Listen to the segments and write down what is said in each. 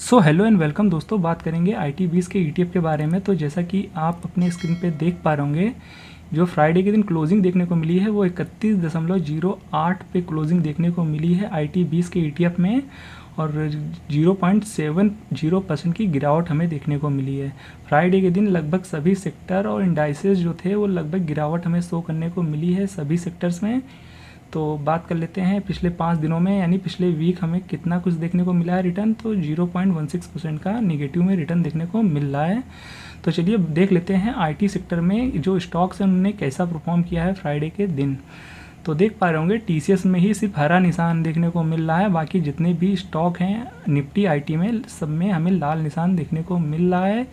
So hello and welcome दोस्तों, बात करेंगे IT20 के ETF के बारे में। तो जैसा कि आप अपने स्क्रीन पे देख पा रहे होंगे, जो फ्राइडे के दिन क्लोजिंग देखने को मिली है वो 31.08 पे क्लोजिंग देखने को मिली है IT20 के ETF में, और 0.70% की गिरावट हमें देखने को मिली है। फ्राइडे के दिन लगभग सभी सेक्टर और इंडाइसेस जो थे वो लगभग गिरावट हमें शो करने को मिली है सभी सेक्टर्स में। तो बात कर लेते हैं पिछले 5 दिनों में, यानी पिछले वीक हमें कितना कुछ देखने को मिला है रिटर्न। तो 0.16% का निगेटिव में रिटर्न देखने को मिल रहा है। तो चलिए देख लेते हैं IT सेक्टर में जो स्टॉक्स हैं उन्होंने कैसा परफॉर्म किया है फ्राइडे के दिन। तो देख पा रहे होंगे TCS में ही सिर्फ हरा निशान देखने को मिल रहा है, बाकी जितने भी स्टॉक हैं निफ्टी IT में सब में हमें लाल निशान देखने को मिल रहा है।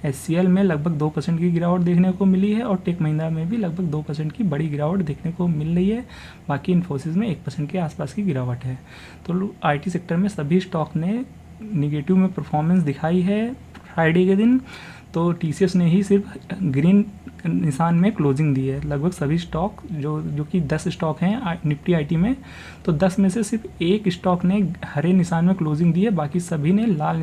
HCL में लगभग 2% की गिरावट देखने को मिली है, और टेक महिंद्रा में भी लगभग 2% की बड़ी गिरावट देखने को मिल रही है। बाकी इन्फोसिस में 1% के आसपास की गिरावट है। तो IT सेक्टर में सभी स्टॉक ने निगेटिव में परफॉर्मेंस दिखाई है फ्राइडे के दिन। तो TCS ने ही सिर्फ ग्रीन निशान में क्लोजिंग दी है। लगभग सभी स्टॉक जो कि 10 स्टॉक हैं निफ्टी IT में, तो 10 में से सिर्फ एक स्टॉक ने हरे निशान में क्लोजिंग दी है, बाकी सभी ने लाल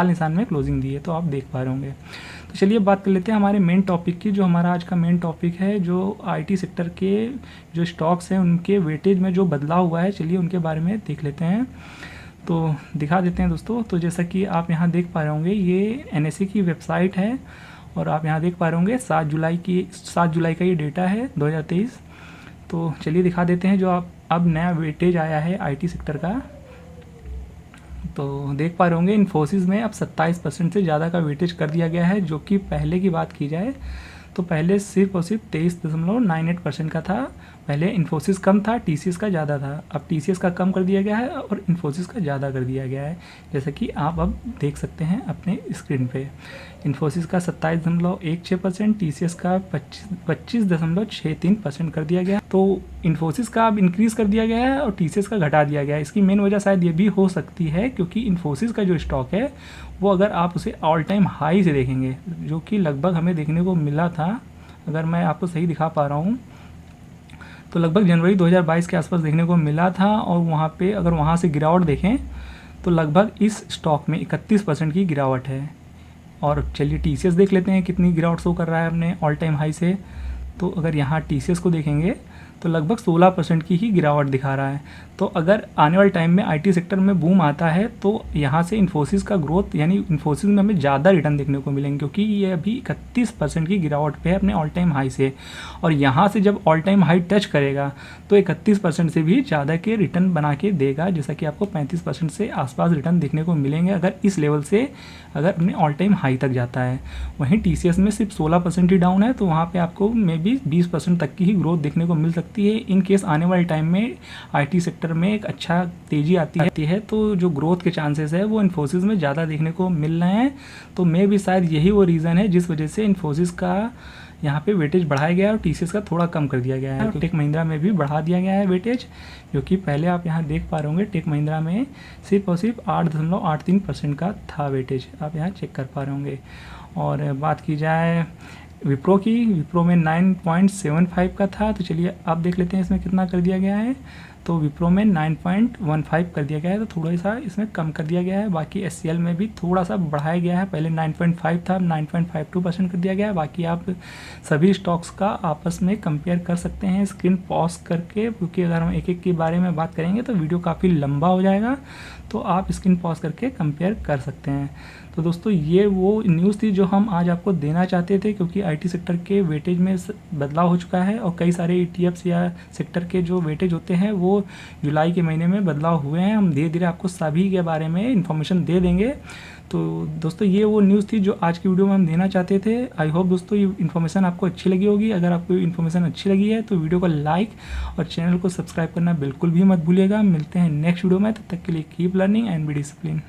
निशान में क्लोजिंग दी है। तो आप देख पा रहे होंगे। तो चलिए बात कर लेते हैं हमारे मेन टॉपिक की। जो हमारा आज का मेन टॉपिक है, जो IT सेक्टर के जो स्टॉक्स हैं उनके वेटेज में जो बदलाव हुआ है, चलिए उनके बारे में देख लेते हैं। तो दिखा देते हैं दोस्तों। तो जैसा कि आप यहाँ देख पा रहे होंगे, ये NSE की वेबसाइट है, और आप यहाँ देख पा रहे होंगे 7 जुलाई का ये डेटा है 2023। तो चलिए दिखा देते हैं जो अब नया वेटेज आया है IT सेक्टर का। तो देख पा रहे होंगे इन्फोसिस में अब 27% से ज़्यादा का वेटेज कर दिया गया है, जो कि पहले की बात की जाए तो पहले सिर्फ और सिर्फ 23.98% का था। पहले इन्फोसिस कम था, TCS का ज़्यादा था। अब TCS का कम कर दिया गया है और इन्फोसिस का ज़्यादा कर दिया गया है, जैसा कि आप अब देख सकते हैं अपने स्क्रीन पे। इन्फोसिस का 27.16%, TCS का 25.63% कर दिया गया। तो इन्फोसिस का अब इंक्रीज़ कर दिया गया है और TCS का घटा दिया गया है। इसकी मेन वजह शायद ये भी हो सकती है क्योंकि इन्फोसिस का जो स्टॉक है वो अगर आप उसे ऑल टाइम हाई से देखेंगे, जो कि लगभग हमें देखने को मिला था, अगर मैं आपको सही दिखा पा रहा हूँ तो लगभग जनवरी 2022 के आसपास देखने को मिला था। और वहाँ पे अगर वहाँ से गिरावट देखें तो लगभग इस स्टॉक में 31% की गिरावट है। और चलिए TCS देख लेते हैं कितनी गिरावट शो कर रहा है अपने ऑल टाइम हाई से। तो अगर यहाँ TCS को देखेंगे तो लगभग 16% की ही गिरावट दिखा रहा है। तो अगर आने वाले टाइम में IT सेक्टर में बूम आता है तो यहाँ से इन्फोसिस का ग्रोथ, यानी इन्फोसिस में हमें ज़्यादा रिटर्न देखने को मिलेंगे, क्योंकि ये अभी 31% की गिरावट पे है अपने ऑल टाइम हाई से। और यहाँ से जब ऑल टाइम हाई टच करेगा तो 31% से भी ज़्यादा के रिटर्न बना के देगा, जैसा कि आपको 35% से आसपास रिटर्न देखने को मिलेंगे अगर इस लेवल से अगर अपने ऑल टाइम हाई तक जाता है। वहीं TCS में सिर्फ 16% ही डाउन है, तो वहाँ पे आपको मे बी 20% तक की ही ग्रोथ देखने को मिल सकती है। इन केस आने वाले टाइम में IT सेक्टर में एक अच्छा तेज़ी आती है तो जो ग्रोथ के चांसेस है वो इन्फोसिस में ज़्यादा देखने को मिल रहे हैं। तो मे भी शायद यही वो रीज़न है जिस वजह से इन्फोसिस का यहाँ पे वेटेज बढ़ाया गया है और TCS का थोड़ा कम कर दिया गया है। टेक महिंद्रा में भी बढ़ा दिया गया है वेटेज, जो कि पहले आप यहाँ देख पा रहे होंगे टेक महिंद्रा में सिर्फ और सिर्फ 8.83% का था वेटेज, आप यहाँ चेक कर पा रहे होंगे। और बात की जाए विप्रो की, विप्रो में 9.75 का था। तो चलिए आप देख लेते हैं इसमें कितना कर दिया गया है। तो विप्रो में 9.15 कर दिया गया है, तो थोड़ा सा इसमें कम कर दिया गया है। बाकी HCL में भी थोड़ा सा बढ़ाया गया है, पहले 9.5 था, 9.52% कर दिया गया है। बाकी आप सभी स्टॉक्स का आपस में कंपेयर कर सकते हैं स्क्रीन पॉज करके, क्योंकि अगर हम एक एक के बारे में बात करेंगे तो वीडियो काफ़ी लंबा हो जाएगा, तो आप स्क्रीन पॉज करके कंपेयर कर सकते हैं। तो दोस्तों ये वो न्यूज़ थी जो हम आज आपको देना चाहते थे, क्योंकि IT सेक्टर के वेटेज में बदलाव हो चुका है और कई सारे ETFs या सेक्टर के जो वेटेज होते हैं वो जुलाई के महीने में बदलाव हुए हैं। हम धीरे धीरे आपको सभी के बारे में इन्फॉर्मेशन दे देंगे। तो दोस्तों ये वो न्यूज़ थी जो आज की वीडियो में हम देना चाहते थे। आई होप दोस्तों ये इन्फॉर्मेशन आपको अच्छी लगी होगी। अगर आपको इन्फॉर्मेशन अच्छी लगी है तो वीडियो को लाइक और चैनल को सब्सक्राइब करना बिल्कुल भी मत भूलिएगा। मिलते हैं नेक्स्ट वीडियो में, तब तक के लिए keep learning and be discipline.